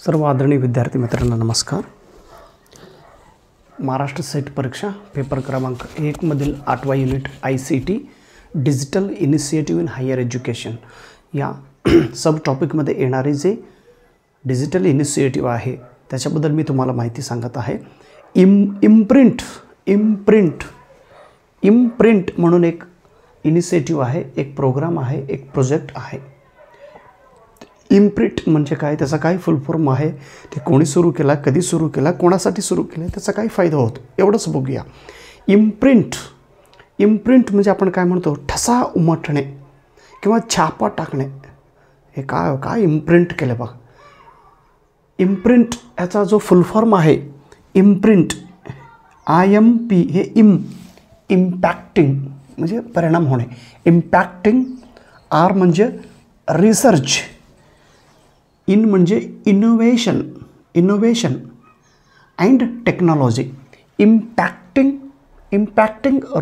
सर्व आदरणीय विद्यार्थी मित्रांनो नमस्कार. महाराष्ट्र सेट परीक्षा पेपर क्रमांक 1 मधील 8वा unit ICT digital initiative in higher education या सब टॉपिकमध्ये येणारे जे डिजिटल इनिशिएटिव्ह आहे त्याच्याबद्दल मी तुम्हाला माहिती सांगत आहे. इम्प्रिंट म्हणून एक इनिशिएटिव्ह आहे, एक प्रोग्राम आहे, एक प्रोजेक्ट आहे. इम्प्रिंट म्हणजे काय, त्याचा काय फुल फॉर्म आहे, ते कोणी सुरू केला, कधी सुरू केला, कोणासाठी सुरू केला, त्याचा काय फायदा होतो एवढंच बघूया. इम्प्रिंट म्हणजे आपण काय म्हणतो, ठसा उमटणे किंवा छापा टाकणे. हे काय इम्प्रिंट केलं बघा. इम्प्रिंट याचा जो फुल फॉर्म आहे इम्प्रिंट IMP हे इम्पॅक्टिंग म्हणजे परिणाम होणे. इम्पॅक्टिंग, R म्हणजे रिसर्च, इन म्हणजे innovation and technology. Impacting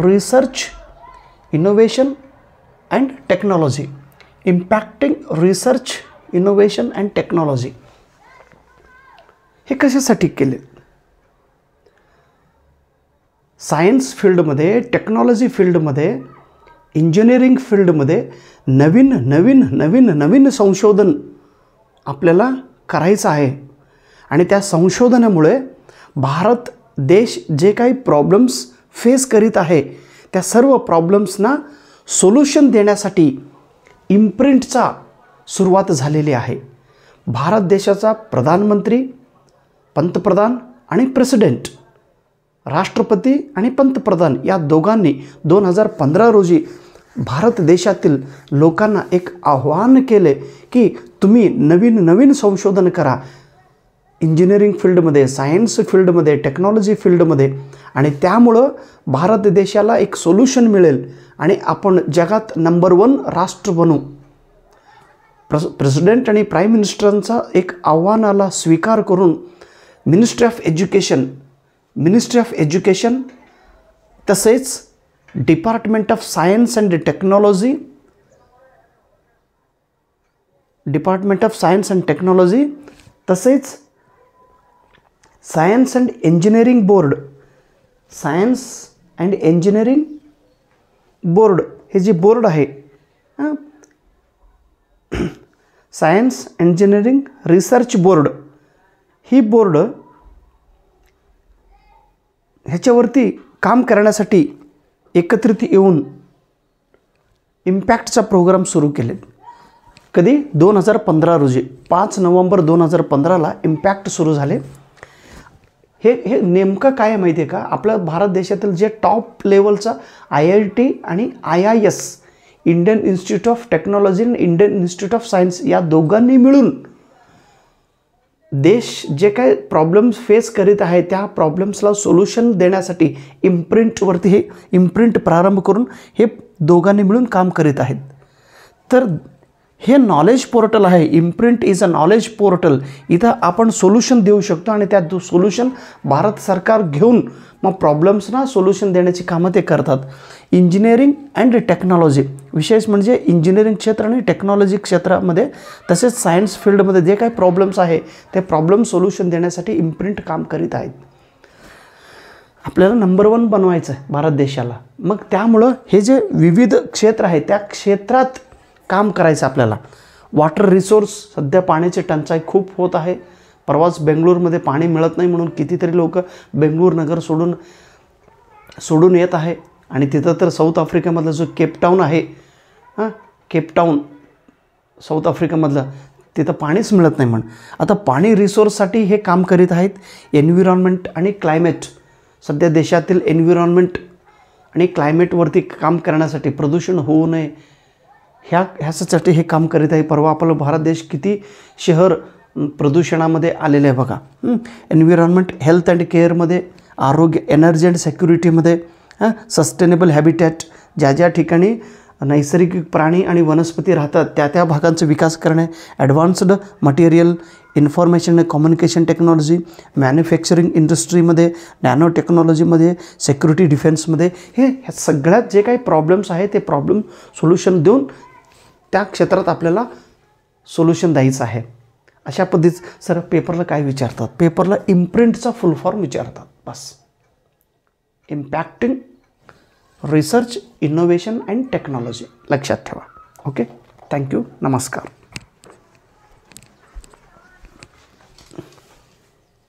research, innovation and technology. Impacting research, innovation and technology. हे कशासाठी केले? सायन्स फील्डमध्ये, टेक्नॉलॉजी फील्डमध्ये, इंजिनिअरिंग फील्डमध्ये नवीन संशोधन आपल्याला करायचं आहे. आणि त्या संशोधनामुळे भारत देश जे काही प्रॉब्लेम्स फेस करीत आहे त्या सर्व प्रॉब्लेम्सना सोल्युशन देण्यासाठी इम्प्रिंटचा सुरुवात झालेली आहे. भारत देशाचा प्रधानमंत्री, पंतप्रधान आणि प्रेसिडेंट, राष्ट्रपती आणि पंतप्रधान या दोघांनी 2015 रोजी भारत देशातील लोकांना एक आव्हान केले की तुम्ही नवीन संशोधन करा इंजिनिअरिंग फील्डमध्ये, सायन्स फील्डमध्ये, टेक्नॉलॉजी फील्डमध्ये, आणि त्यामुळं भारत देशाला एक सोल्युशन मिळेल आणि आपण जगात नंबर 1 राष्ट्र बनू. प्रेसिडेंट आणि प्राईम मिनिस्टरांचा एक आव्हानाला स्वीकार करून मिनिस्ट्री ऑफ एज्युकेशन तसेच department of science and technology, तसेच सायन्स अँड इंजिनिअरिंग बोर्ड, हे जे बोर्ड आहे, सायन्स इंजिनिअरिंग रिसर्च बोर्ड, ही बोर्ड ह्याच्यावरती काम करण्यासाठी एकत्रित येऊन इम्पॅक्टचा प्रोग्राम सुरू केले. कधी? 2015 रोजी 5 नोव्हेंबर 2015ला इम्पॅक्ट सुरू झाले. हे नेमकं काय आहे माहिती आहे का? आपल्या भारत देशातील जे टॉप लेवलचा IIT आणि IIS, Indian institute of technology आणि इंडियन इन्स्टिट्यूट ऑफ सायन्स, या दोघांनी मिळून देश जे काही प्रॉब्लेम्स फेस करीत आहे त्या प्रॉब्लेम्सला सोल्युशन देण्यासाठी इम्प्रिंटवरती हे इम्प्रिंट प्रारंभ करून हे दोघांनी मिळून काम करीत आहेत. तर हे नॉलेज पोर्टल आहे. Imprint is a knowledge portal. इथं आपण सोल्युशन देऊ शकतो आणि त्या सोल्युशन भारत सरकार घेऊन मग प्रॉब्लेम्सना सोल्युशन देण्याची कामं ते करतात. इंजिनिअरिंग अँड टेक्नॉलॉजी, विशेष म्हणजे इंजिनिअरिंग क्षेत्र आणि टेक्नॉलॉजी क्षेत्रामध्ये तसेच सायन्स फील्डमध्ये जे काही प्रॉब्लेम्स आहे ते प्रॉब्लेम सोल्युशन देण्यासाठी इम्प्रिंट काम करीत आहेत. आपल्याला नंबर 1 बनवायचं आहे भारत देशाला. मग त्यामुळं हे जे विविध क्षेत्र आहे त्या क्षेत्रात काम करायचं आपल्याला. वॉटर रिसोर्स, सध्या पाण्याची टंचाई खूप होत आहे. परवाच बेंगळूरमध्ये पाणी मिळत नाही म्हणून कितीतरी लोक बेंगळूर नगर सोडून येत आहे. आणि तिथं तर साऊथ आफ्रिकेमधला जो केपटाऊन आहे, केपटाऊन साऊथ आफ्रिकेमधलं, तिथं पाणीच मिळत नाही म्हणून आता पाणी रिसोर्ससाठी हे काम करीत आहेत. एन्व्हायरमेंट आणि क्लायमेट, सध्या देशातील एन्व्हायरमेंट आणि क्लायमेटवरती काम करण्यासाठी, प्रदूषण होऊ नये ह्यासाठी हे काम करीत आहे. परवा आपला भारत देश किती शहर प्रदूषणामध्ये आलेले आहे बघा. एन्व्हायरमेंट, हेल्थ अँड केअरमध्ये, आरोग्य, एनर्जी अँड सिक्युरिटीमध्ये, सस्टेनेबल हॅबिटॅट, ज्या ठिकाणी नैसर्गिक प्राणी आणि वनस्पती राहतात त्या भागांचा विकास करणे, advanced material, information and communication technology, manufacturing इंडस्ट्रीमध्ये, नॅनो टेक्नॉलॉजीमध्ये, सिक्युरिटी डिफेन्समध्ये, हे सगळ्यात जे काही प्रॉब्लेम्स आहे ते प्रॉब्लेम सोल्युशन देऊन त्या क्षेत्रात आपल्याला सोल्युशन द्यायचं आहे. अशा पद्धतीचं सर पेपरला काय विचारतात, पेपरला इम्प्रिंटचा फुल फॉर्म विचारतात बस. इम्पॅक्टिंग रिसर्च इनोव्हेशन अँड टेक्नॉलॉजी लक्षात ठेवा. ओके, थँक्यू, नमस्कार.